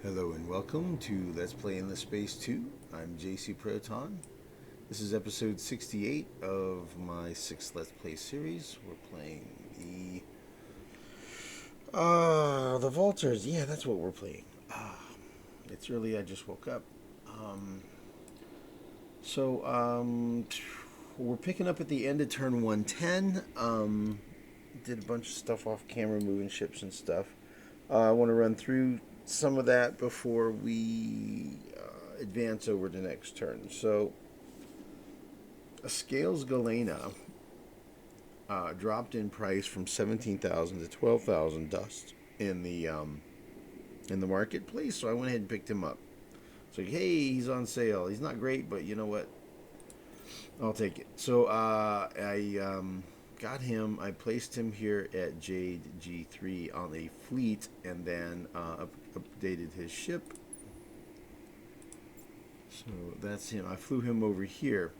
Hello and welcome to Let's Play in the Space 2. I'm JC Proton. This is episode 68 of my 6th Let's Play series. We're playing the Vultures. Yeah, that's what we're playing. It's early, I just woke up. So we're picking up at the end of turn 110. Did a bunch of stuff off camera, moving ships and stuff. I want to run through some of that before we advance over to next turn. So, Scales Galena dropped in price from 17,000 to 12,000 dust in the marketplace. So I went ahead and picked him up. So hey, he's on sale. He's not great, but you know what? I'll take it. So I got him. I placed him here at Jade G3 on a fleet, and then updated his ship. So that's him. I flew him over here.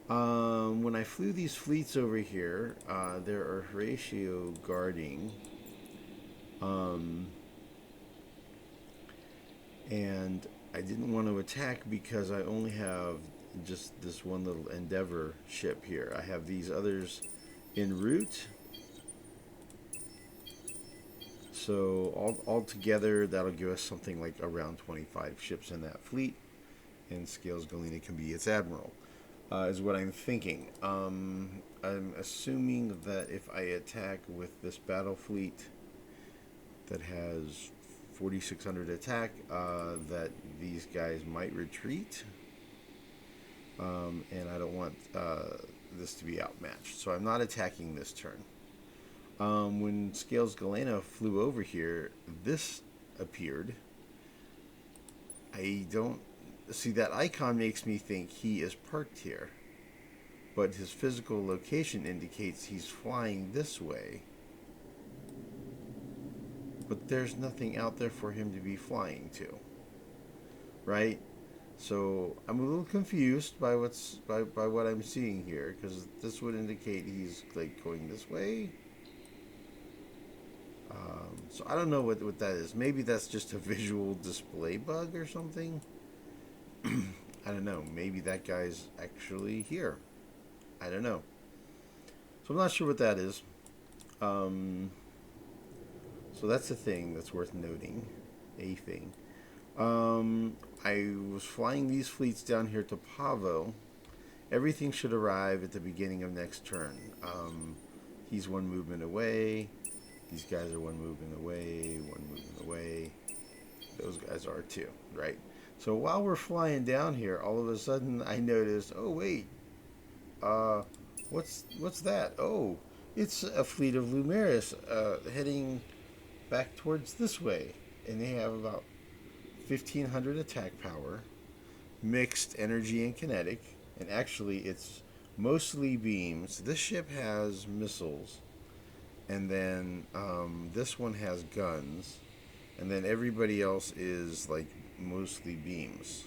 When I flew these fleets over here, there are Horatio guarding. And I didn't want to attack because I only have just this one little Endeavor ship here. I have these others en route. So all together, that'll give us something like around 25 ships in that fleet. And Scales Galena can be its admiral, is what I'm thinking. I'm assuming that if I attack with this battle fleet that has 4,600 attack, that these guys might retreat. And I don't want this to be outmatched. So I'm not attacking this turn. When Scales Galena flew over here, this appeared. I don't see that icon, makes me think he is parked here, but his physical location indicates he's flying this way. But there's nothing out there for him to be flying to, right? So I'm a little confused by what I'm seeing here, because this would indicate he's like going this way. So I don't know what that is. Maybe that's just a visual display bug or something. I don't know. Maybe that guy's actually here. I don't know. So I'm not sure what that is. So that's a thing that's worth noting. A thing. I was flying these fleets down here to Pavo. Everything should arrive at the beginning of next turn. He's one movement away. These guys are one movement away, one movement away. Those guys are too, right? So while we're flying down here, all of a sudden I noticed, oh wait, what's that? Oh, it's a fleet of Lumeris heading back towards this way, and they have about 1,500 attack power, mixed energy and kinetic, and actually it's mostly beams. This ship has missiles, and then this one has guns, and then everybody else is like mostly beams.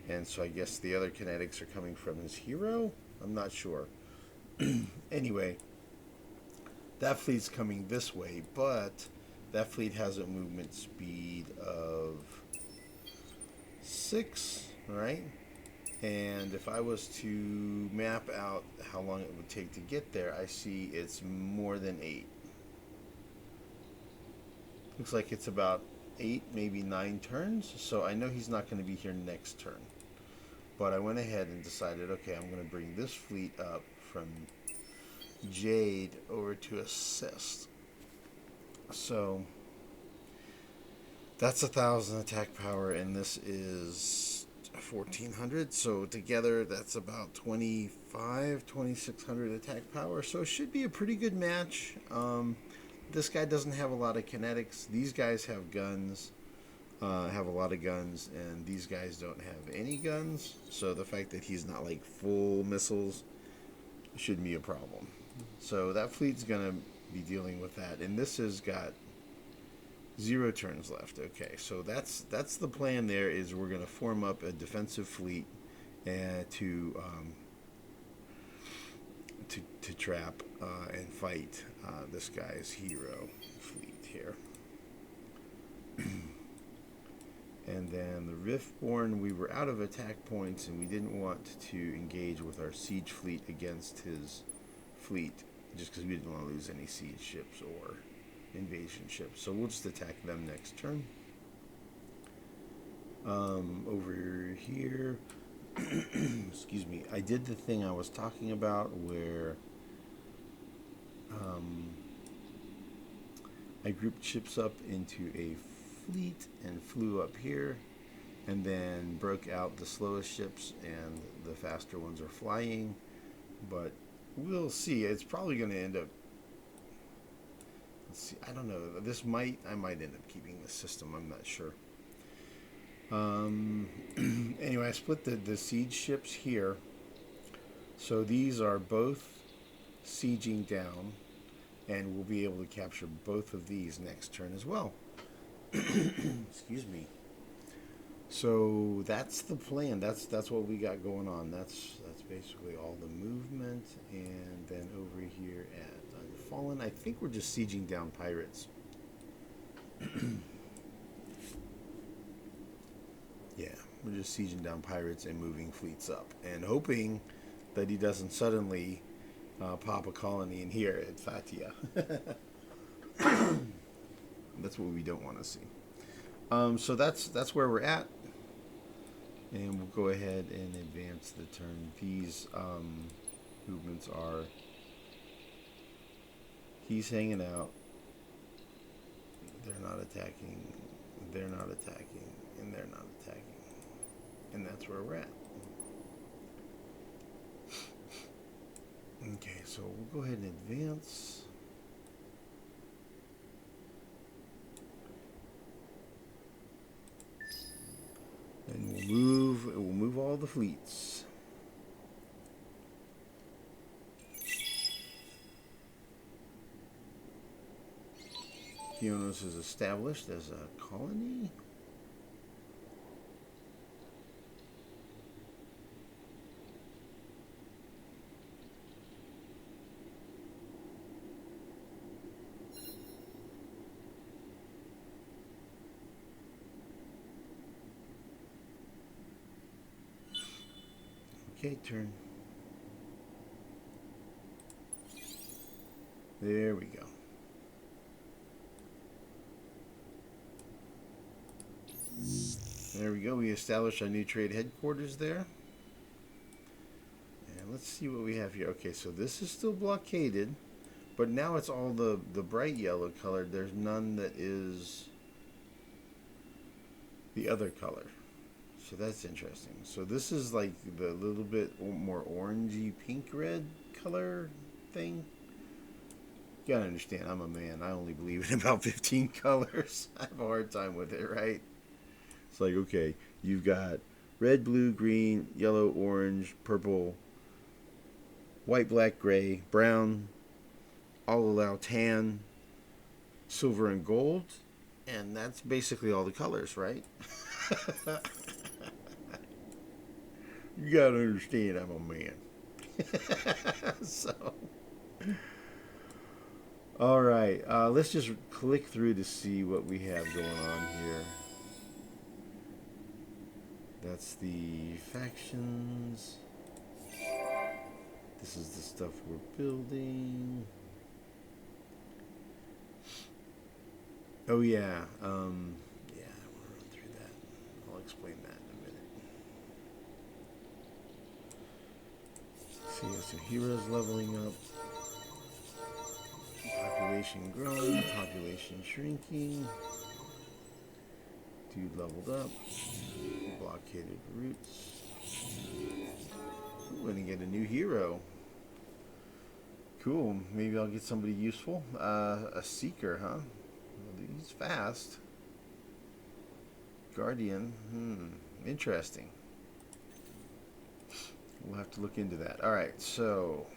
And so I guess the other kinetics are coming from his hero? I'm not sure. Anyway, that fleet's coming this way, but that fleet has a movement speed of 6, right? And if I was to map out how long it would take to get there, I see it's more than 8. Looks like it's about 8, maybe 9 turns. So I know he's not going to be here next turn. But I went ahead and decided, okay, I'm going to bring this fleet up from Jade over to assist. So that's 1,000 attack power, and this is 1,400. So together, that's about 2,600 attack power. So it should be a pretty good match. This guy doesn't have a lot of kinetics. These guys have guns, have a lot of guns, and these guys don't have any guns. So the fact that he's not like full missiles shouldn't be a problem. So that fleet's gonna be dealing with that, and this has got 0 turns left. Okay, so that's the plan. There is we're gonna form up a defensive fleet and to trap and fight this guy's hero fleet here. And then the Riftborn, we were out of attack points and we didn't want to engage with our siege fleet against his fleet, just because we didn't want to lose any siege ships or invasion ships. So we'll just attack them next turn. Over here, excuse me, I did the thing I was talking about where I grouped ships up into a fleet and flew up here, and then broke out the slowest ships and the faster ones are flying. But we'll see. It's probably going to end up, let's see, I don't know, I might end up keeping the system, I'm not sure. Anyway, I split the siege ships here, so these are both sieging down, and we'll be able to capture both of these next turn as well. Excuse me. So that's the plan. That's what we got going on. That's basically all the movement. And then over here at Unfallen, I think we're just sieging down pirates. Yeah, we're just sieging down pirates and moving fleets up, and hoping that he doesn't suddenly pop a colony in here at Fatia. That's what we don't want to see. So that's where we're at, and we'll go ahead and advance the turn. These movements are, he's hanging out, they're not attacking, they're not attacking, and they're not attacking, and that's where we're at. Okay, so we'll go ahead and advance. And we'll move all the fleets. Fionos is established as a colony. Okay, turn. There we go. There we go. We established our new trade headquarters there. And let's see what we have here. Okay, so this is still blockaded, but now it's all the bright yellow color. There's none that is the other color. So that's interesting. So this is like the little bit more orangey pink red color thing. You gotta understand, I'm a man. I only believe in about 15 colors. I have a hard time with it, right? It's like, okay, you've got red, blue, green, yellow, orange, purple, white, black, gray, brown, all allow tan, silver, and gold. And that's basically all the colors, right? You gotta understand, I'm a man. So, all right, let's just click through to see what we have going on here. That's the factions. This is the stuff we're building. Oh yeah, yeah, we'll run through that. I'll explain that in a minute. See, so heroes leveling up. Population growing, population shrinking. Dude leveled up. Blockaded routes. We're gonna get a new hero. Cool. Maybe I'll get somebody useful. A seeker, huh? Well, he's fast. Guardian. Interesting. We'll have to look into that. All right. So.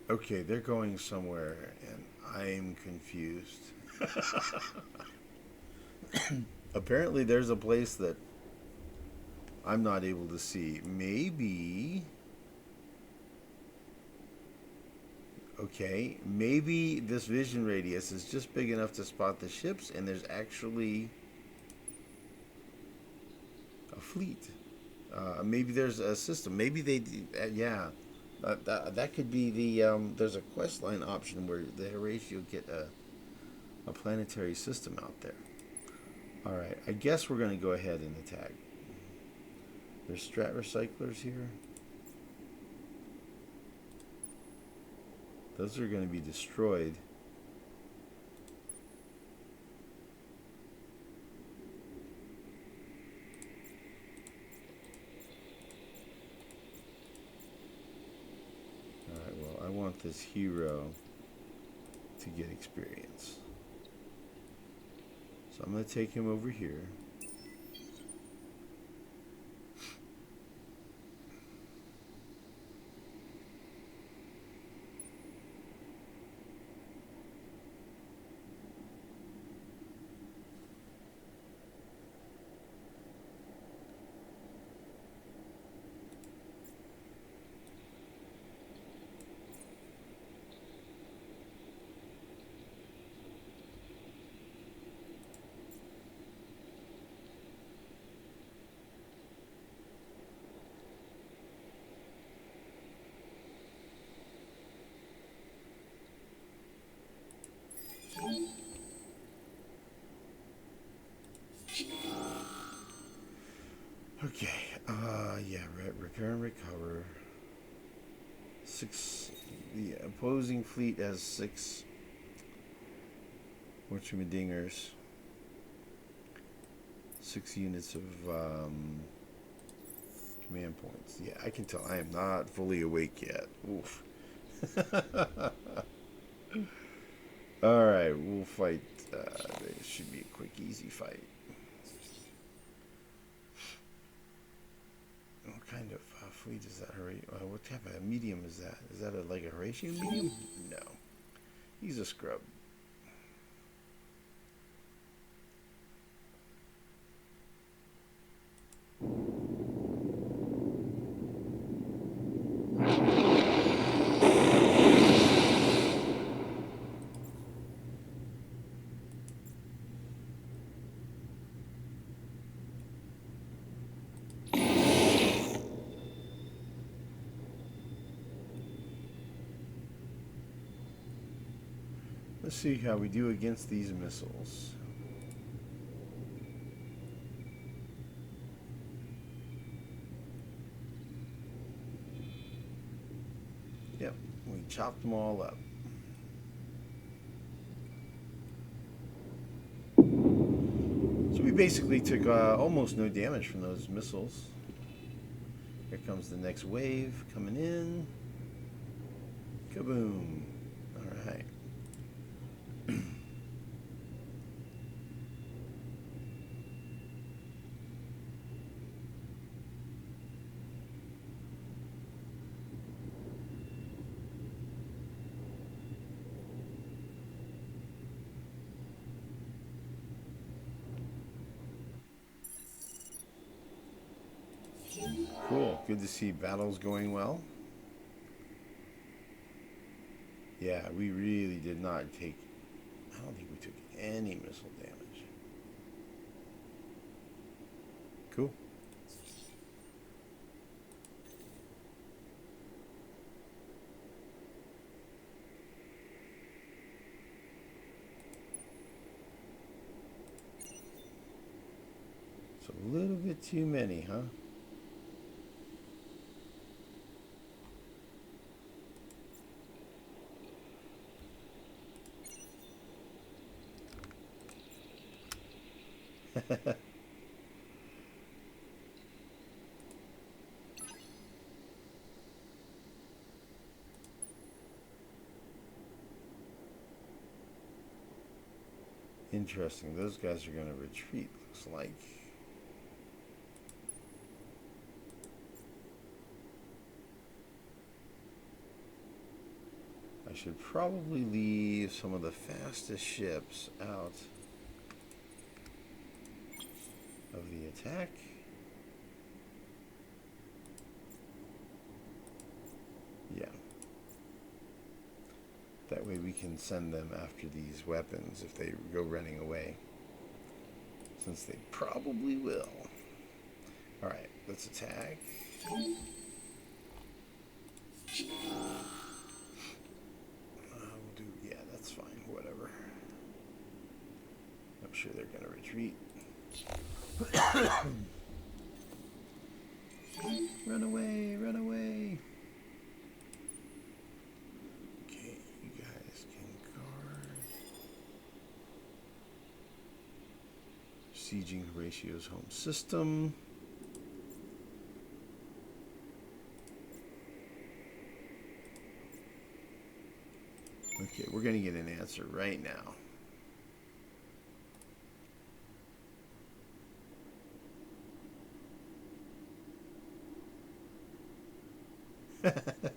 Okay, they're going somewhere, and I'm confused. Apparently, there's a place that I'm not able to see. Maybe. Okay, maybe this vision radius is just big enough to spot the ships, and there's actually a fleet. Maybe there's a system. Maybe they, yeah, that could be the. There's a quest line option where the Horatio get a planetary system out there. All right, I guess we're going to go ahead and attack. There's strat recyclers here. Those are going to be destroyed. Alright, well, I want this hero to get experience. So I'm going to take him over here. Okay, yeah, repair and recover. 6, the opposing fleet has 6 whatchamajigdingers. 6 units of command points. Yeah, I can tell I am not fully awake yet. Oof. Alright, we'll fight. It should be a quick, easy fight. What kind of fleet is that? What type of medium is that? Is that like a Horatio medium? No. He's a scrub. Let's see how we do against these missiles. Yep, we chopped them all up. So we basically took almost no damage from those missiles. Here comes the next wave coming in. Kaboom. All right. Cool. Good to see battles going well. Yeah, we really did not take... I don't think we took any missile damage. Cool. So a little bit too many, huh? Interesting. Those guys are going to retreat, looks like. should probably leave some of the fastest ships out of the attack. Yeah. That way we can send them after these weapons if they go running away. Since they probably will. Alright, let's attack. We'll do, yeah, that's fine, whatever. I'm sure they're going to retreat. Run away, run away. Okay, you guys can guard. Sieging Horatio's home system. Okay, we're going to get an answer right now.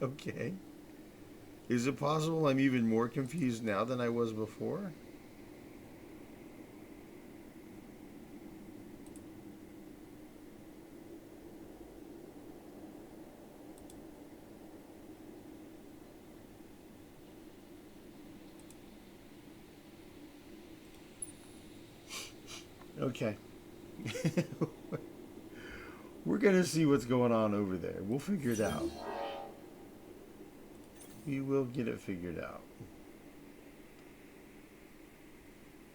Okay. Is it possible I'm even more confused now than I was before? Okay. We're going to see what's going on over there. We'll figure it out. We will get it figured out.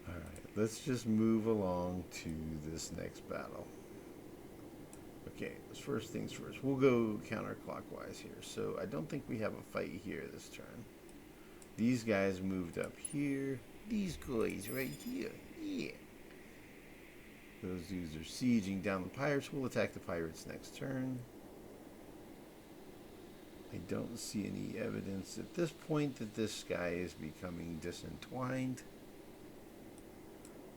Alright, let's just move along to this next battle. Okay, first things first. We'll go counterclockwise here. So I don't think we have a fight here this turn. These guys moved up here. These guys right here. Yeah. Those dudes are sieging down the pirates. We'll attack the pirates next turn. I don't see any evidence at this point that this guy is becoming disentwined.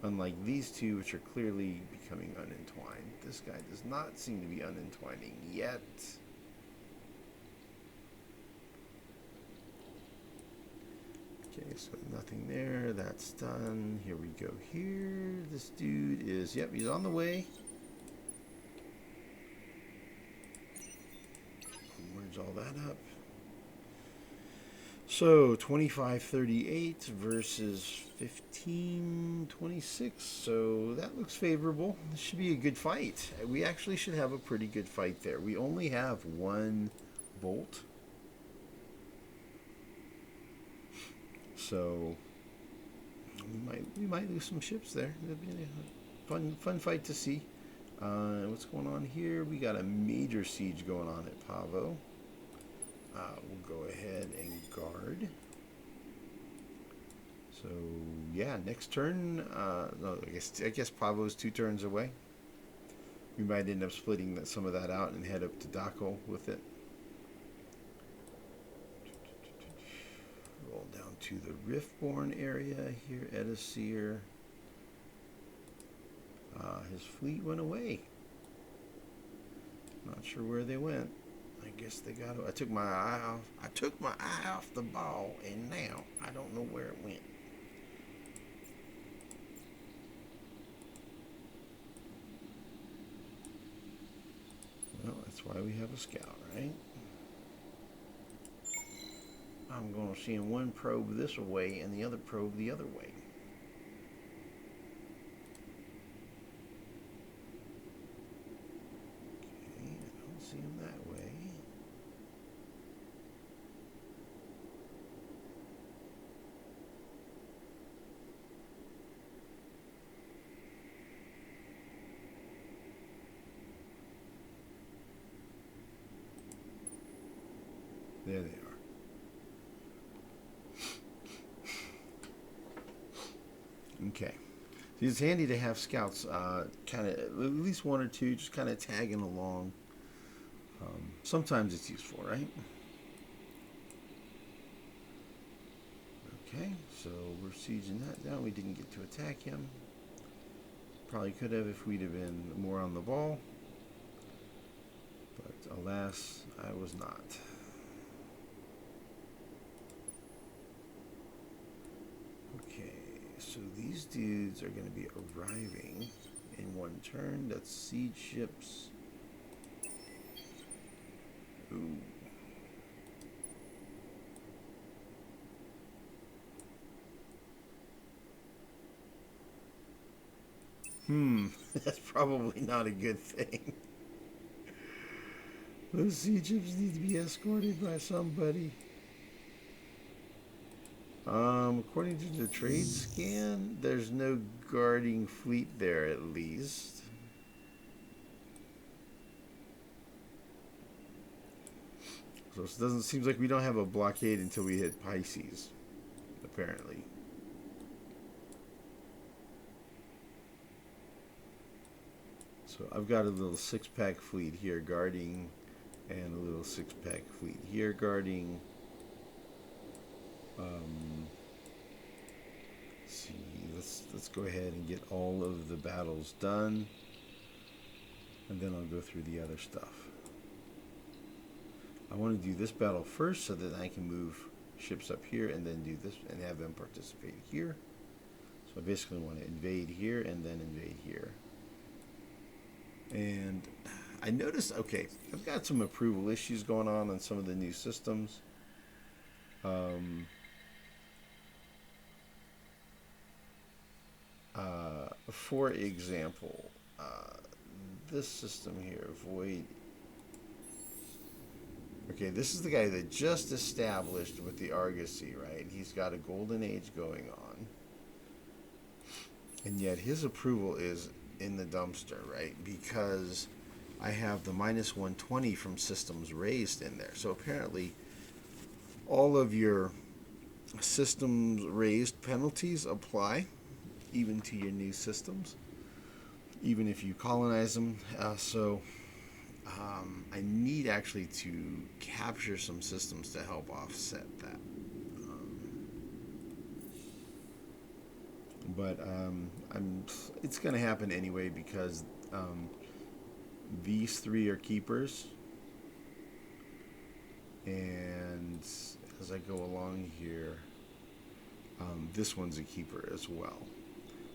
Unlike these two, which are clearly becoming unentwined. This guy does not seem to be unentwining yet. Okay, so nothing there. That's done. Here we go here. This dude is, yep, he's on the way. Merge all that up. So 2538 versus 1526. So that looks favorable. This should be a good fight. We actually should have a pretty good fight there. We only have one bolt. So we might lose some ships there. It'll be a fun fight to see. What's going on here? We got a major siege going on at Pavo. We'll go ahead and guard. So yeah, next turn. No, I guess Pavo's 2 turns away. We might end up splitting some of that out and head up to Daco with it. Roll down to the Riftborn area here, Edisir. His fleet went away. Not sure where they went. I guess they got. I took my eye off. I took my eye off the ball, and now I don't know where it went. Well, that's why we have a scout, right? I'm going to send one probe this way and the other probe the other way. Okay, I don't see him that way. There they are. Okay. See, it's handy to have scouts kind of, at least 1 or 2, just kind of tagging along. Sometimes it's useful, right? Okay, so we're sieging that down. We didn't get to attack him. Probably could have if we'd have been more on the ball. But alas, I was not. So these dudes are going to be arriving in one turn. That's siege ships. Ooh. That's probably not a good thing. Those siege ships need to be escorted by somebody. According to the trade scan, there's no guarding fleet there, at least. So it doesn't seems like we don't have a blockade until we hit Pisces, apparently. So I've got a little 6-pack fleet here guarding, and a little 6-pack fleet here guarding. See, let's go ahead and get all of the battles done, and then I'll go through the other stuff. I want to do this battle first so that I can move ships up here and then do this and have them participate here. So I basically want to invade here and then invade here. And I noticed, okay, I've got some approval issues going on some of the new systems. For example, this system here, Void. Okay, this is the guy that just established with the Argosy, right? He's got a golden age going on. And yet his approval is in the dumpster, right? Because I have the minus 120 from systems raised in there. So apparently all of your systems raised penalties apply even to your new systems, even if you colonize them. I need actually to capture some systems to help offset that. It's going to happen anyway because these three are keepers, and as I go along here, this one's a keeper as well.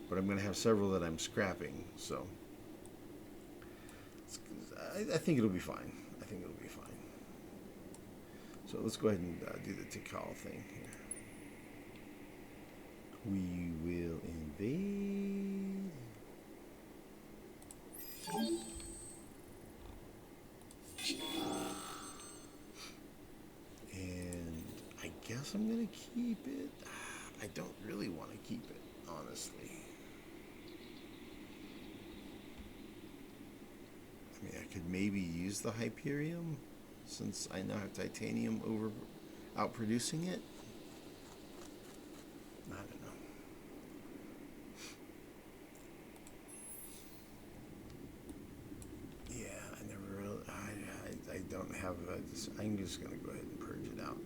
But I'm going to have several that I'm scrapping, so I think it'll be fine. I think it'll be fine. So let's go ahead and do the Tekal thing here. We will invade. And I guess I'm going to keep it. I don't really want to keep it, honestly. I mean, I could maybe use the Hyperium since I now have titanium outproducing it. I don't know. Yeah, I never really. I don't have. I'm just gonna go ahead and purge it out.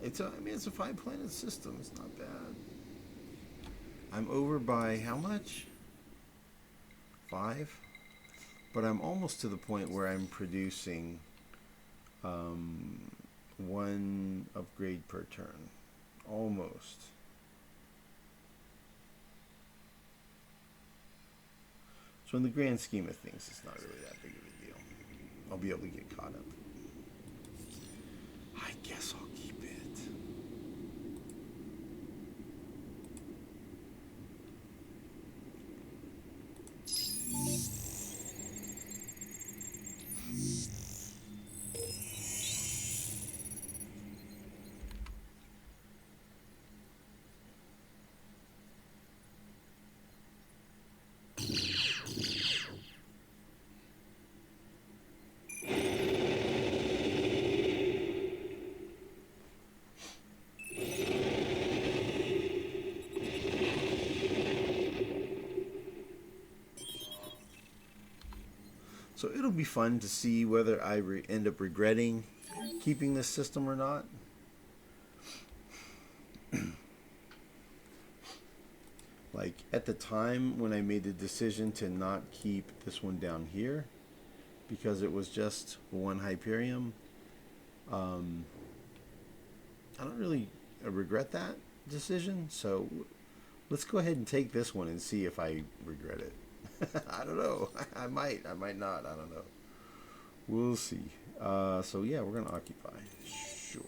It's a 5-planet system. It's not bad. I'm over by how much? 5. But I'm almost to the point where I'm producing 1 upgrade per turn. Almost. So in the grand scheme of things, it's not really that big of a deal. I'll be able to get caught up. I guess I'll keep it. So it'll be fun to see whether I end up regretting keeping this system or not. Like at the time when I made the decision to not keep this one down here because it was just 1 Hyperium, I don't really regret that decision. So Let's go ahead and take this one and see if I regret it. I don't know. I might not. I don't know. We'll see. So yeah, we're gonna occupy. Sure.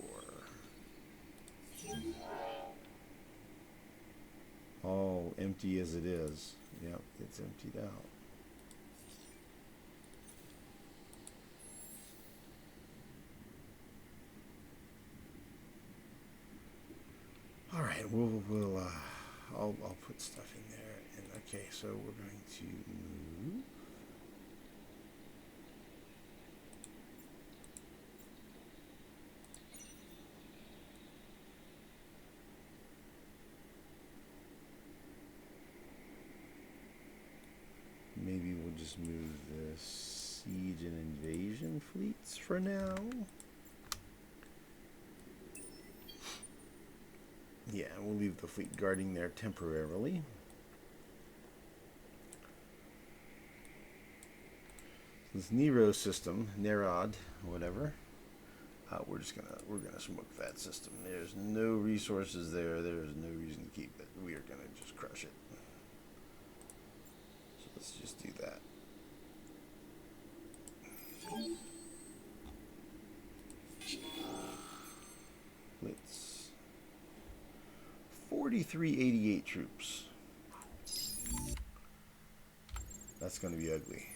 All empty as it is. Yep, it's emptied out. All right, I'll put stuff in there. And okay, so we're going to move. Maybe we'll just move the siege and invasion fleets for now. Yeah, we'll leave the fleet guarding there temporarily. This Nero system, Nerod, whatever. We're gonna smoke that system. There's no resources there. There's no reason to keep it. We are gonna just crush it. So let's just do that. Let's 4388 troops. That's gonna be ugly.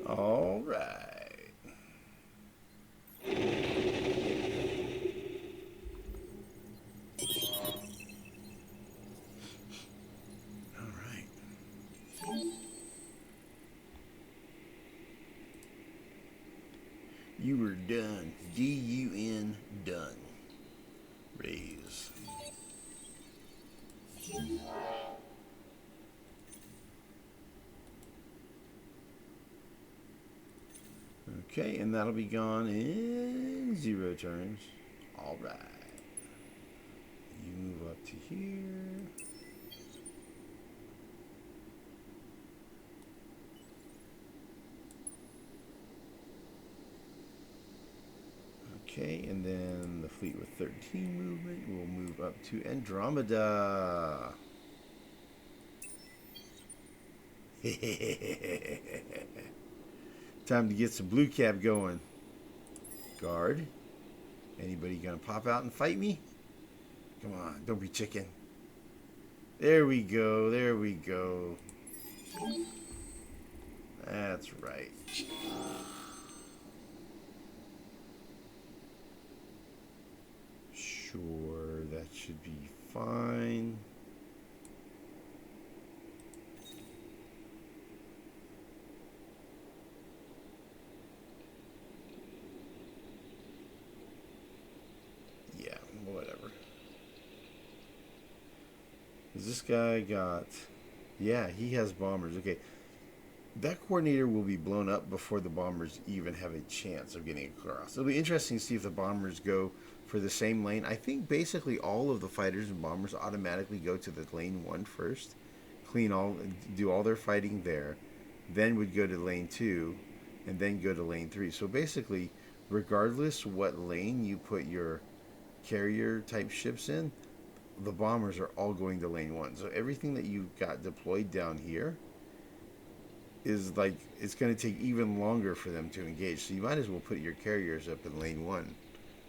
All right. All right. You were done. D-U-N, done. Raise. Okay, and that'll be gone in 0 turns. All right. You move up to here. Okay, and then the fleet with 13 movement will move up to Andromeda. Time to get some blue cap going. Guard. Anybody gonna pop out and fight me? Come on, don't be chicken. There we go, there we go. That's right. Sure, that should be fine. Yeah, whatever. Is this guy got... Yeah, he has bombers. Okay. That coordinator will be blown up before the bombers even have a chance of getting across. It'll be interesting to see if the bombers go for the same lane. I think basically all of the fighters and bombers automatically go to the lane 1 first, do all their fighting there, then would go to lane 2, and then go to lane 3. So basically, regardless what lane you put your carrier type ships in, the bombers are all going to lane 1. So everything that you've got deployed down here is like, it's going to take even longer for them to engage. So you might as well put your carriers up in lane 1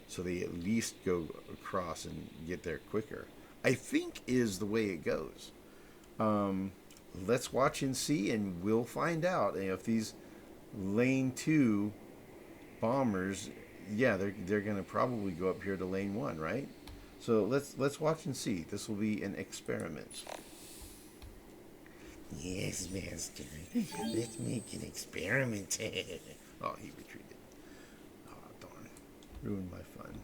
so they at least go across and get there quicker. I think is the way it goes. Let's watch and see, and we'll find out. And if these lane 2 bombers, yeah, they're going to probably go up here to lane 1, right? So let's watch and see. This will be an experiment. Yes, master. Let's make an experiment. Oh, he retreated. Oh, darn. Ruined my fun.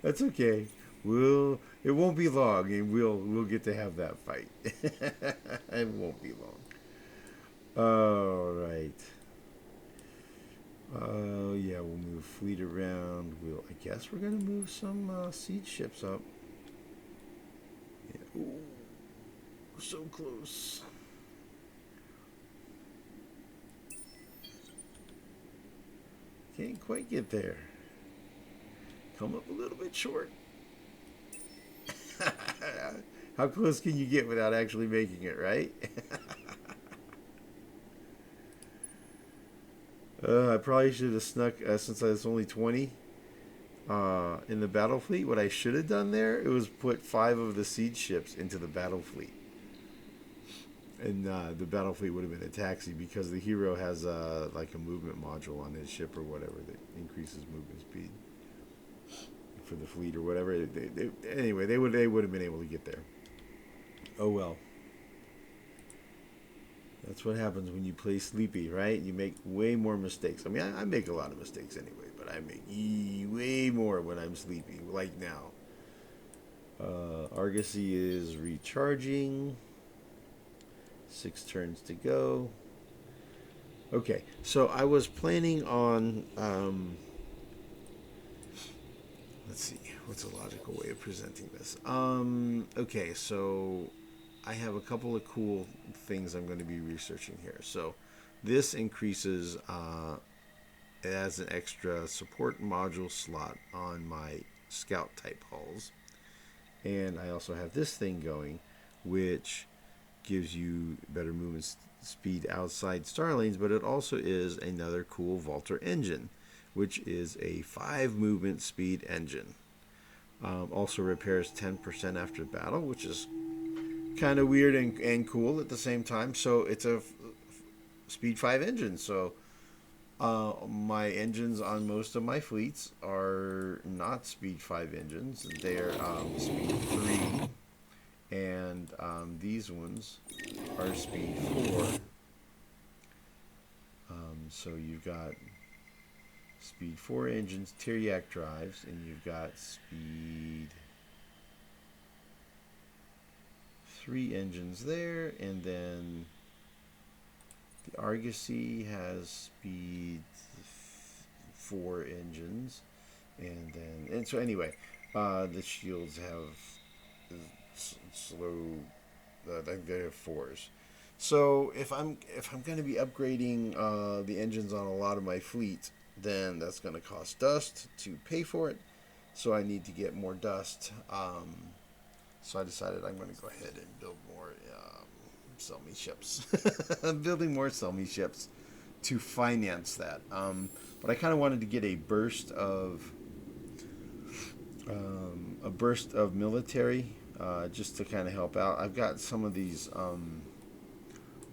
That's okay. It won't be long, and we'll get to have that fight. It won't be long. All right. Yeah, we'll move fleet around. I guess we're gonna move some siege ships up. Yeah. Ooh, we're so close. Can't quite get there. Come up a little bit short. How close can you get without actually making it, right? I probably should have snuck, since I was only 20 in the battle fleet. What I should have done there, it was put 5 of the siege ships into the battle fleet. And the battle fleet would have been a taxi because the hero has like a movement module on his ship or whatever that increases movement speed for the fleet or whatever. Anyway, they would have been able to get there. Oh well. That's what happens when you play sleepy, right? You make way more mistakes. I mean, I make a lot of mistakes anyway, but I make way more when I'm sleepy, like now. Argosy is recharging. 6 turns to go. Okay, so I was planning on, let's see, what's a logical way of presenting this? Okay, so I have a couple of cool things I'm going to be researching here. So this increases, it adds an extra support module slot on my scout type hulls. And I also have this thing going, which gives you better movement speed outside star lanes, but it also is another cool Valter engine, which is a 5 movement speed engine. Also repairs 10% after battle, which is kind of weird and cool at the same time. So it's a speed 5 engine. So my engines on most of my fleets are not speed 5 engines. They're speed 3. And these ones are speed 4. So you've got speed 4 engines, Tiriac drives, and you've got speed 3 engines there, and then the Argosy has speed 4 engines, and so anyway, the shields have slow, they have 4s. So if I'm going to be upgrading the engines on a lot of my fleet, then that's going to cost dust to pay for it. So I need to get more dust. So I decided I'm going to go ahead and build more sell me ships. I'm building more sell me ships to finance that. But I kind of wanted to get a burst of military. Just to kind of help out. I've got some of these, I've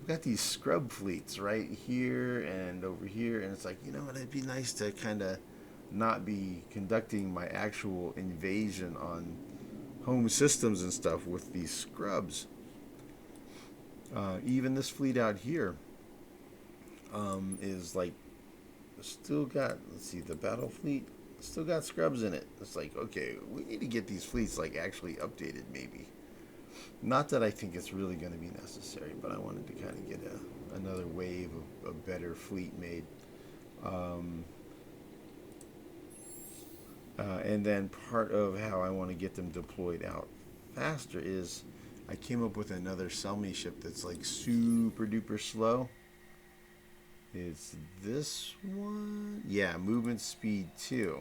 got these scrub fleets right here and over here, and it's like, you know what, it'd be nice to kind of not be conducting my actual invasion on home systems and stuff with these scrubs. Even this fleet out here is like, still got, let's see, the battle fleet still got scrubs in it. It's like, okay, we need to get these fleets like actually updated, maybe. Not that I think it's really going to be necessary, but I wanted to kind of get another wave of a better fleet made. And then part of how I want to get them deployed out faster is I came up with another sell me ship that's like super duper slow. It's this one. Yeah, movement speed 2.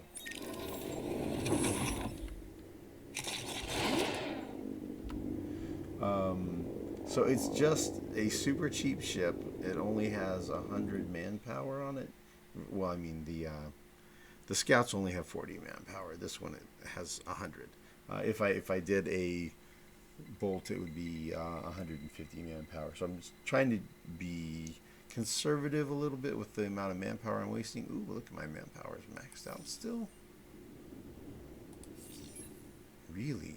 So it's just a super cheap ship. It only has 100 manpower on it. Well, I mean the scouts only have 40 manpower. This one it has 100. If I did a bolt, it would be 150 manpower. So I'm just trying to be conservative a little bit with the amount of manpower I'm wasting. Ooh, look at my manpower is maxed out still. Really?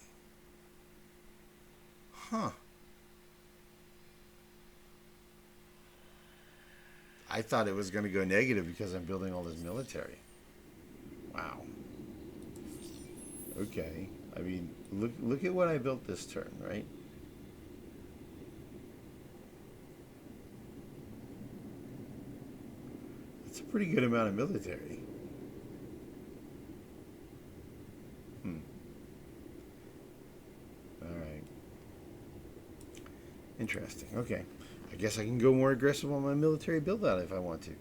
Huh. I thought it was going to go negative because I'm building all this military. Wow. Okay. I mean, look at what I built this turn, right? It's pretty good amount of military. All right. Interesting. Okay. I guess I can go more aggressive on my military build out if I want to.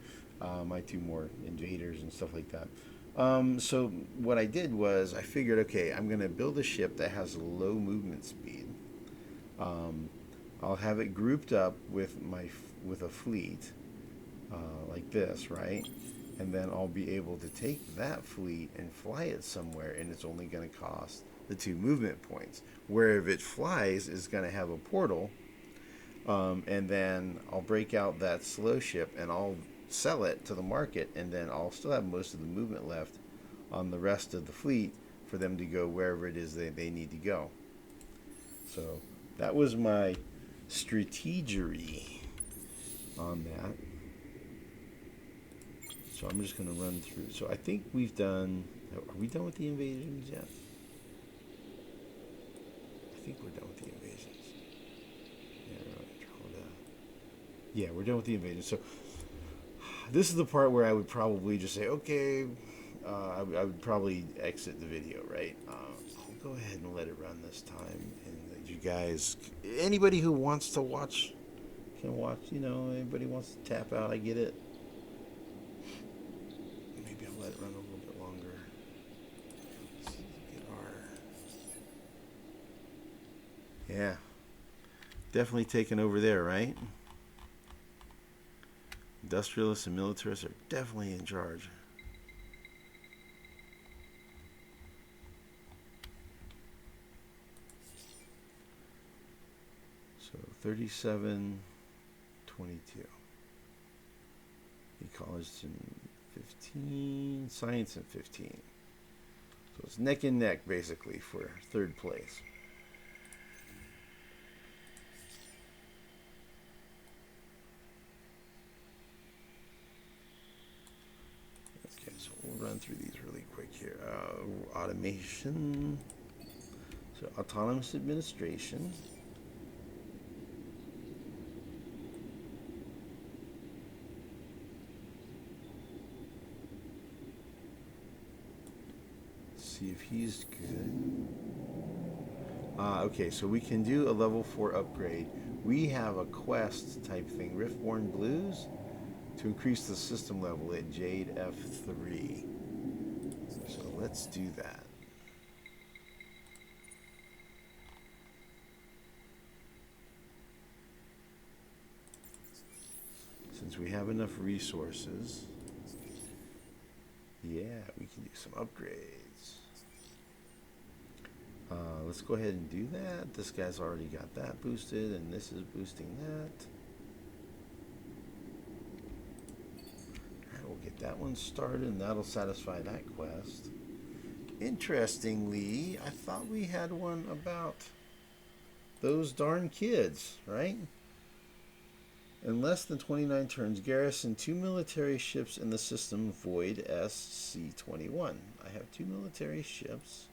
Might do more invaders and stuff like that. So what I did was I figured, okay, I'm going to build a ship that has low movement speed. I'll have it grouped up with a fleet like this, right? And then I'll be able to take that fleet and fly it somewhere, and it's only going to cost the 2 movement points. Where if it flies, is going to have a portal, and then I'll break out that slow ship and I'll sell it to the market, and then I'll still have most of the movement left on the rest of the fleet for them to go wherever it is they need to go. So that was my strategery on that. So I'm just going to run through. So I think we've done... Are we done with the invasions yet? I think we're done with the invasions. Yeah, we're done with the invasions. So this is the part where I would probably just say, okay, I would probably exit the video, right? I'll go ahead and let it run this time. And you guys, anybody who wants to watch can watch. You know, anybody wants to tap out, I get it. Maybe I'll let it run a little bit longer. Let's see, get our... Yeah. Definitely taken over there, right? Industrialists and militarists are definitely in charge. So 37, 22. Ecology in 15, science in 15. So it's neck and neck basically for 3rd place. Run through these really quick here. Automation. So autonomous administration. Let's see if he's good. Okay, so we can do a level 4 upgrade. We have a quest type thing, Riftborn Blues, to increase the system level at Jade F3. So let's do that. Since we have enough resources, yeah, we can do some upgrades. Let's go ahead and do that. This guy's already got that boosted, and this is boosting that. We'll get that one started, and that'll satisfy that quest. Interestingly, I thought we had one about those darn kids, right? In less than 29 turns, garrison 2 military ships in the system void SC-21. I have 2 military ships.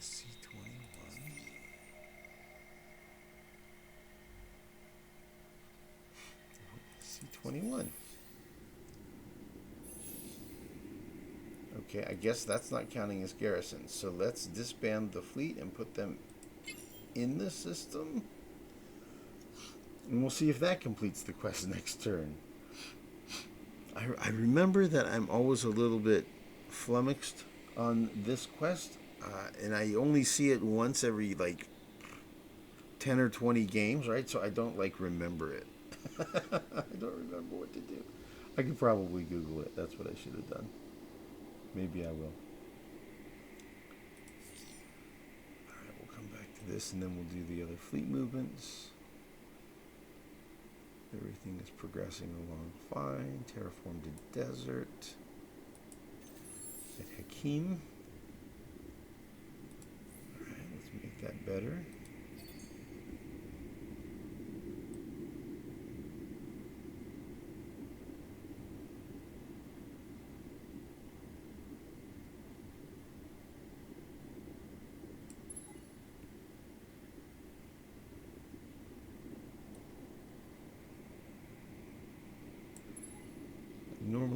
SC-21. SC-21. Okay, I guess that's not counting as garrisons. So let's disband the fleet and put them in the system. And we'll see if that completes the quest next turn. I remember that I'm always a little bit flummoxed on this quest. And I only see it once every, like, 10 or 20 games, right? So I don't, like, remember it. I don't remember what to do. I could probably Google it. That's what I should have done. Maybe I will. Alright, we'll come back to this, and then we'll do the other fleet movements. Everything is progressing along fine. Terraform the desert. At Hakim. Alright, let's make that better.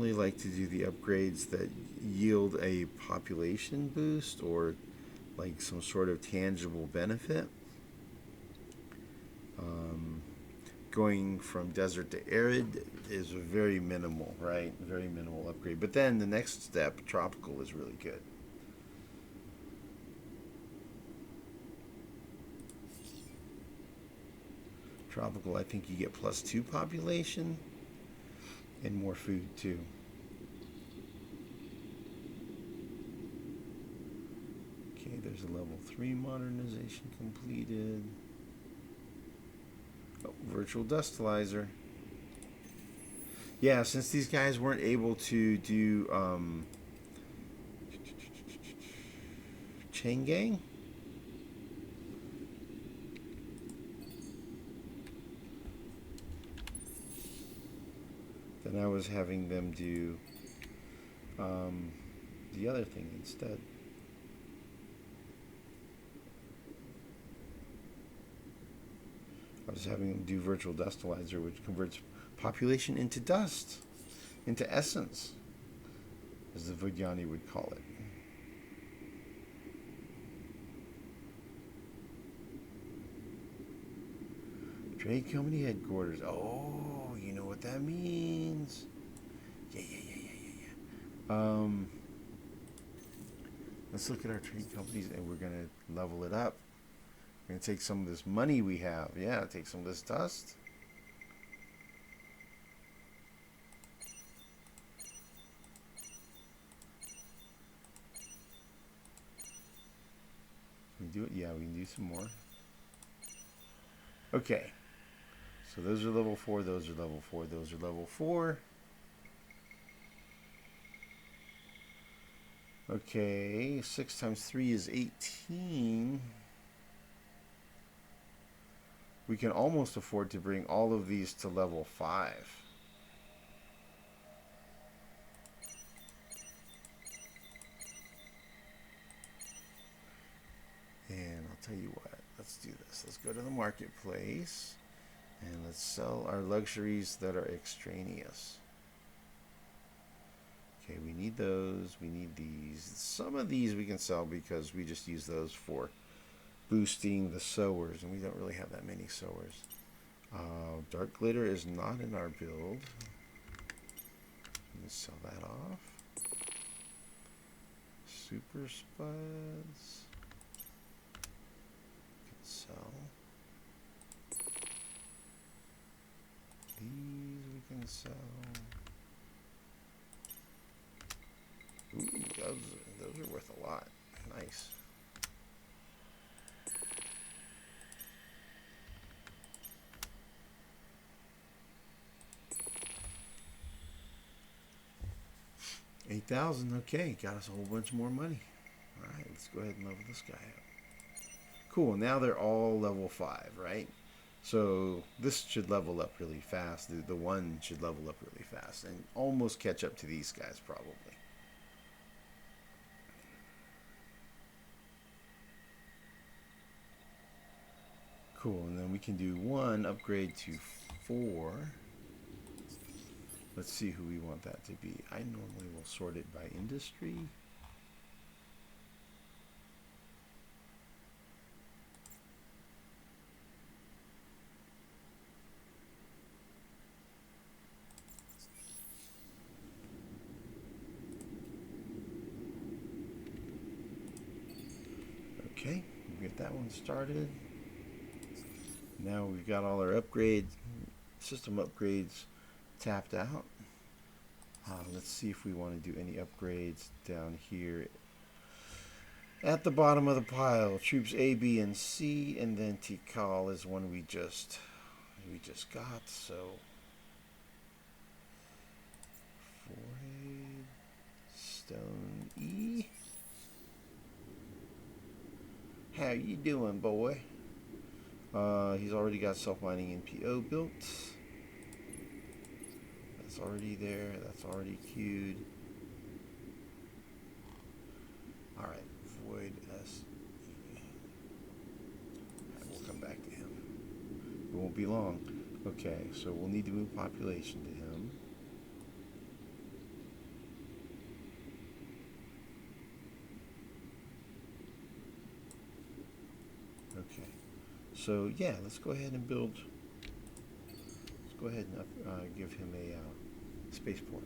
generally like to do the upgrades that yield a population boost or like some sort of tangible benefit. Going from desert to arid is very minimal, right? Very minimal upgrade. But then the next step, tropical, is really good. Tropical, I think you get +2 population and more food too. Okay, there's a level 3 modernization completed. Oh, virtual dustalizer. Yeah, since these guys weren't able to do chain gang, then I was having them do the other thing instead. I was having them do virtual dustalizer, which converts population into dust, into essence, as the Vidyani would call it. Trade company headquarters. Oh, you know what that means. Yeah. Let's look at our trade companies, and we're going to level it up. We're going to take some of this money we have. Yeah, take some of this dust. Can we do it? Yeah, we can do some more. Okay. So those are level 4, those are level 4, those are level 4. Okay, 6 times 3 is 18. We can almost afford to bring all of these to level 5. And I'll tell you what, let's do this. Let's go to the marketplace and let's sell our luxuries that are extraneous. Okay, we need those, we need these. Some of these we can sell because we just use those for boosting the sowers, and we don't really have that many sowers. Dark glitter is not in our build. Let's sell that off. Super spuds. Can sell. These we can sell. Ooh, those are worth a lot. Nice. $8,000. Okay, got us a whole bunch more money. All right, let's go ahead and level this guy up. Cool. Now they're all level 5, right? So this should level up really fast. The one should level up really fast and almost catch up to these guys probably. Cool, and then we can do 1 upgrade to 4. Let's see who we want that to be. I normally will sort it by industry. Okay, we'll get that one started. Now we've got all our upgrades, system upgrades tapped out. Let's see if we want to do any upgrades down here at the bottom of the pile. Troops A, B, and C, and then Tekal is one we just got. So forehead, stone E. How you doing, boy? He's already got self-mining NPO built. That's already there. That's already queued. Alright, void S. Right, we'll come back to him. It won't be long. Okay, so we'll need to move population to him. So yeah, let's go ahead and build. Let's go ahead and give him a spaceport.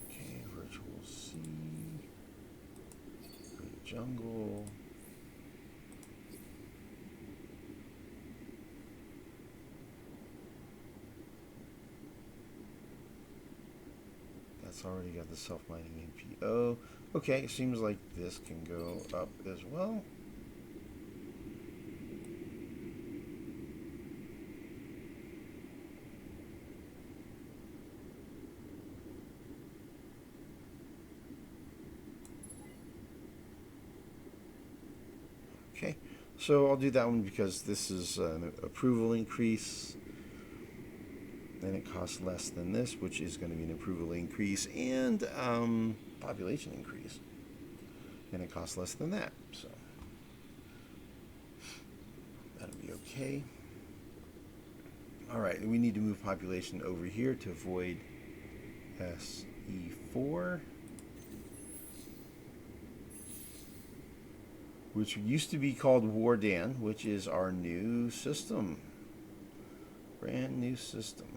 Okay, virtual C. Go to jungle. That's already got the self-mining APO. Okay, seems like this can go up as well. Okay, so I'll do that one because this is an approval increase. Then it costs less than this, which is going to be an approval increase and population increase. And it costs less than that, so that'll be okay. All right, we need to move population over here to avoid SE4, which used to be called Wardan, which is our new system. Brand new system.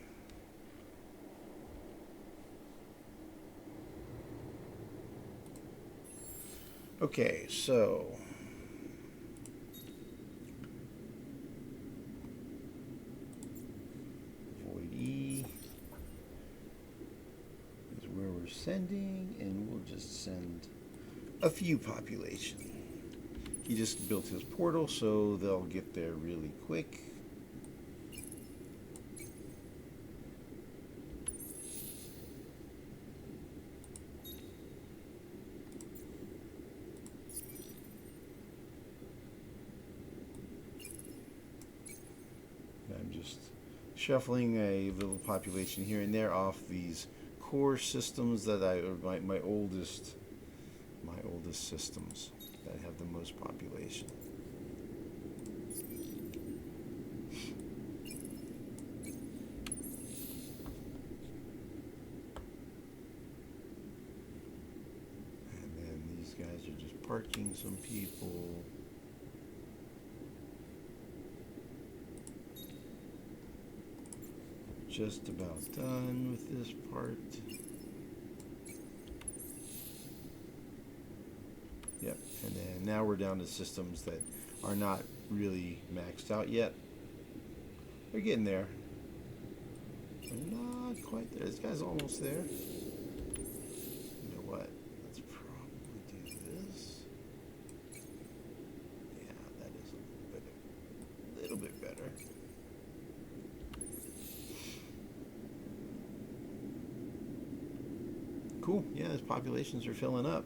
Okay, so void E is where we're sending, and we'll just send a few population. He just built his portal, so they'll get there really quick. I'm just shuffling a little population here and there off these core systems that are my oldest systems that have the most population. And then these guys are just parking some people. Just about done with this part. Yep, and then now we're down to systems that are not really maxed out yet. They're getting there. They're not quite there. This guy's almost there. You know what? Let's probably do this. Yeah, that is a little bit better. Cool. Yeah, his populations are filling up.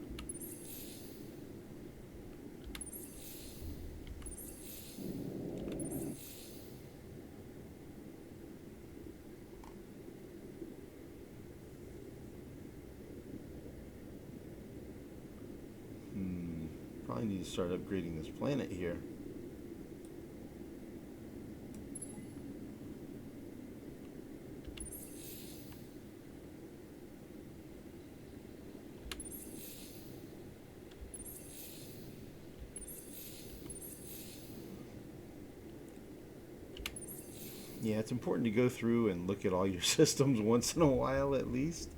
Probably need to start upgrading this planet here. Yeah, it's important to go through and look at all your systems once in a while at least.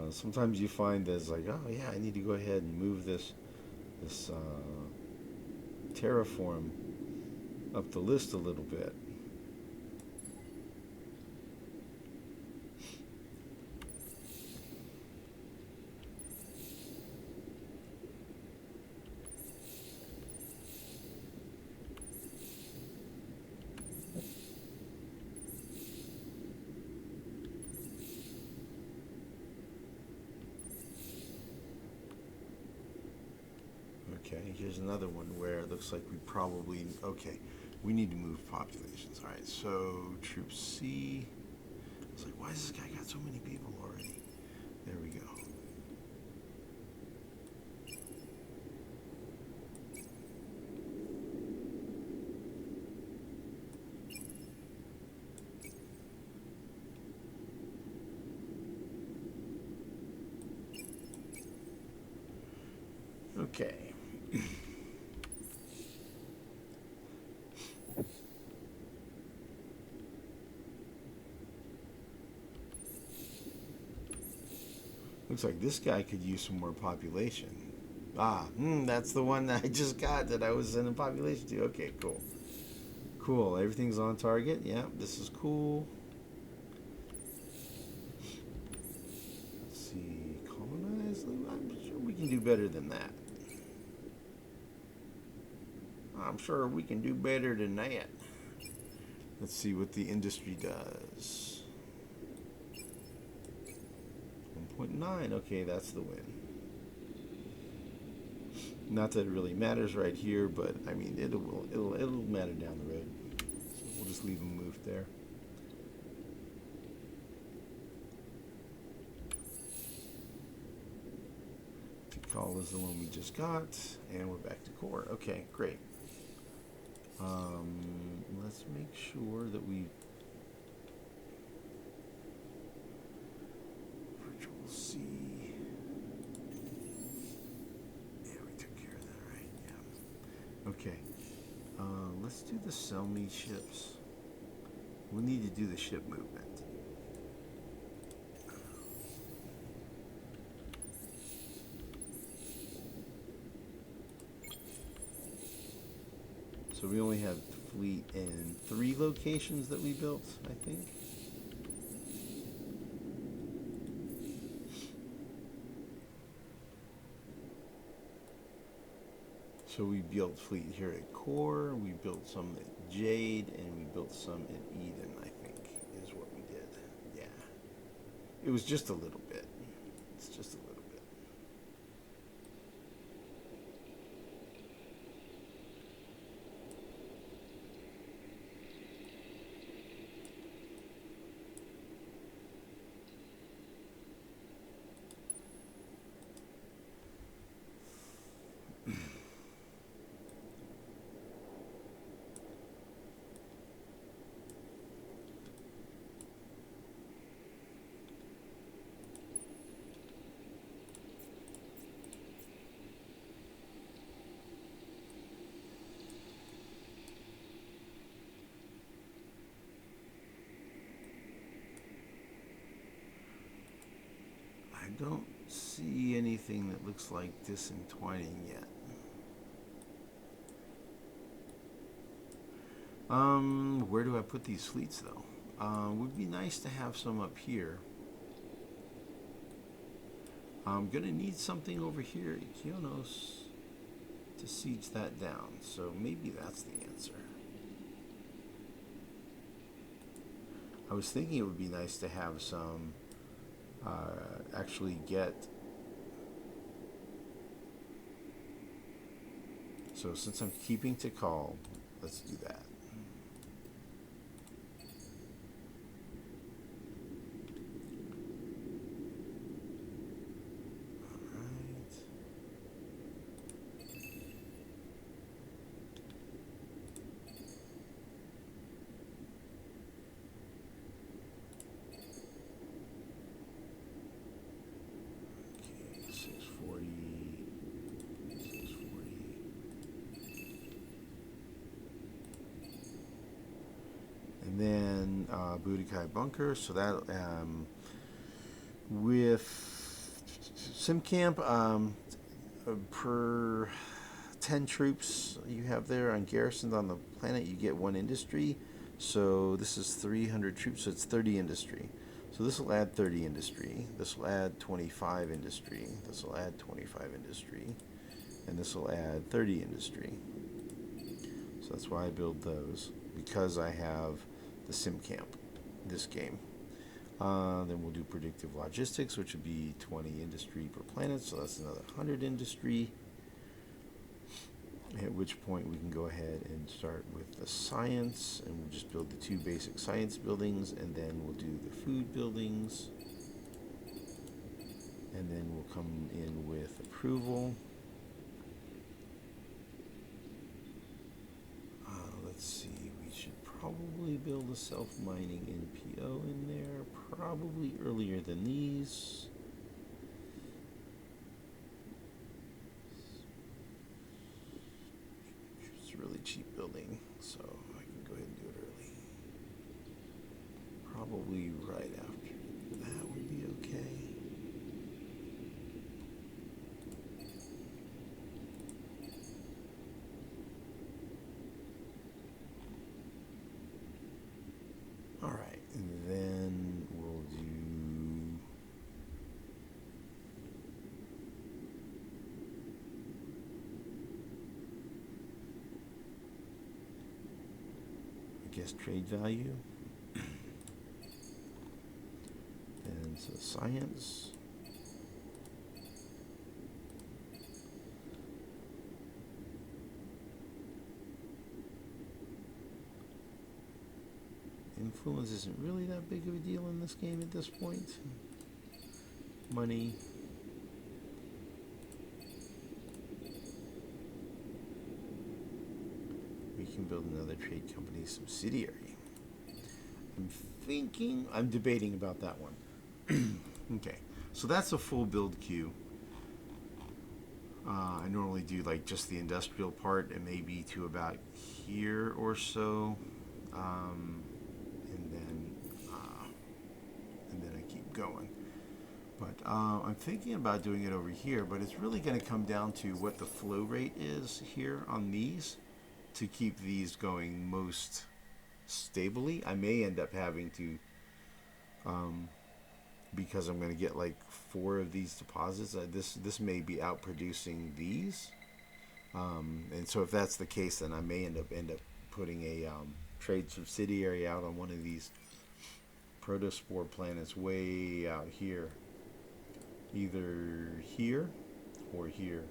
Sometimes you find there's like, oh yeah, I need to go ahead and move this terraform up the list a little bit. Okay, here's another one where it looks like we probably, okay, we need to move populations. All right, so Troop C. It's like, why has this guy got so many people already? There we go. Looks like this guy could use some more population. That's the one that I just got that I was sending population to. Okay, cool. Cool, everything's on target. Yeah, this is cool. Let's see, colonize. I'm sure we can do better than that. I'm sure we can do better than that. Let's see what the industry does. 1.9. Okay, that's the win. Not that it really matters right here, but I mean it'll matter down the road. So we'll just leave them moved there. Tekal is the one we just got, and we're back to core. Okay, great. Let's make sure that we virtual C. Yeah, we took care of that, right? Yeah. Okay. Let's do the sell me ships. We need to do the ship movement. So we only have fleet in 3 locations that we built, I think. So we built fleet here at Core, we built some at Jade, and we built some at Eden, I think, is what we did. Yeah. It was just a little bit. It's just a little bit. I don't see anything that looks like disentwining yet. Where do I put these fleets though? Would be nice to have some up here. I'm gonna need something over here at Kionos to siege that down, so maybe that's the answer. I was thinking it would be nice to have some actually get. So since I'm keeping Tekal, let's do that. And then Budokai Bunker, so that with Sim Camp, per 10 troops you have there on garrisons on the planet, you get 1 industry. So this is 300 troops, so it's 30 industry. So this will add 30 industry, this will add 25 industry, this will add 25 industry, and this will add 30 industry. So that's why I build those, because I have the sim camp this game. Then we'll do predictive logistics, which would be 20 industry per planet, so that's another 100 industry. At which point we can go ahead and start with the science, and we'll just build the 2 basic science buildings, and then we'll do the food buildings, and then we'll come in with approval. Let's see, we should probably build a self-mining NPO in there, probably earlier than these. It's a really cheap building, so I can go ahead and do it early. Probably right after that would be okay. guess trade value. And so science. Influence isn't really that big of a deal in this game at this point. Money. We can build another trade company subsidiary. I'm debating about that one. Okay, so that's a full build queue. I normally do like just the industrial part and maybe to about here or so. And then I keep going. But I'm thinking about doing it over here, but it's really going to come down to what the flow rate is here on these to keep these going most stably. I may end up having to, because I'm going to get like 4 of these deposits. This may be outproducing these, and so if that's the case, then I may end up putting a trade subsidiary out on one of these protospore planets way out here, either here or here.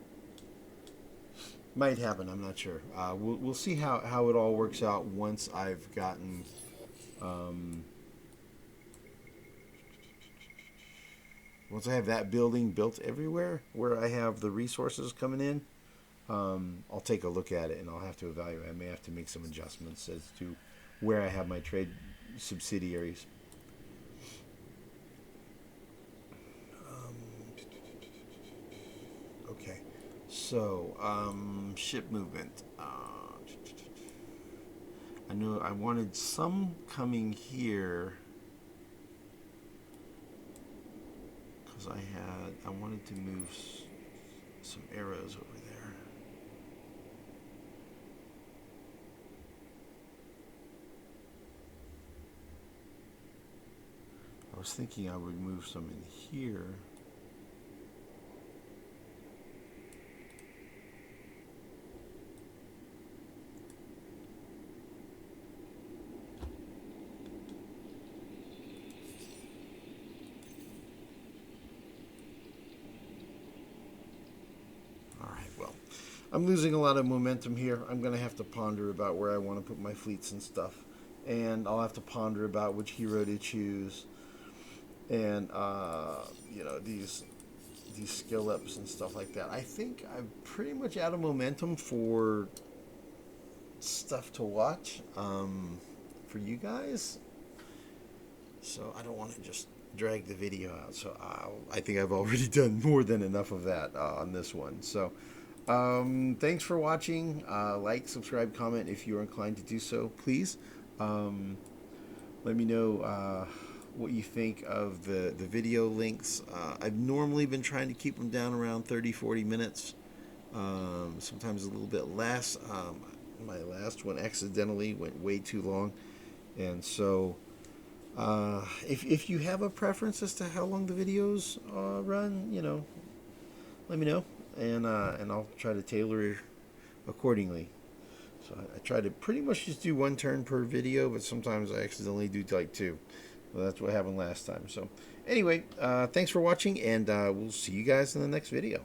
Might happen. I'm not sure. We'll see how it all works out once I've gotten. Once I have that building built everywhere where I have the resources coming in, I'll take a look at it and I'll have to evaluate. I may have to make some adjustments as to where I have my trade subsidiaries. Okay, so ship movement. I know I wanted some coming here because I wanted to move some arrows over there. I was thinking I would move some in here. I'm losing a lot of momentum here. I'm going to have to ponder about where I want to put my fleets and stuff. And I'll have to ponder about which hero to choose. And, you know, these skill ups and stuff like that. I think I'm pretty much out of momentum for stuff to watch for you guys. So I don't want to just drag the video out. So I think I've already done more than enough of that on this one. So thanks for watching. Like, subscribe, comment if you're inclined to do so, please. Let me know what you think of the video links. I've normally been trying to keep them down around 30-40 minutes, sometimes a little bit less. My last one accidentally went way too long, and so if you have a preference as to how long the videos run, you know, let me know. And I'll try to tailor it accordingly. So I try to pretty much just do 1 turn per video, but sometimes I accidentally do like 2. Well, that's what happened last time. So anyway, thanks for watching, and we'll see you guys in the next video.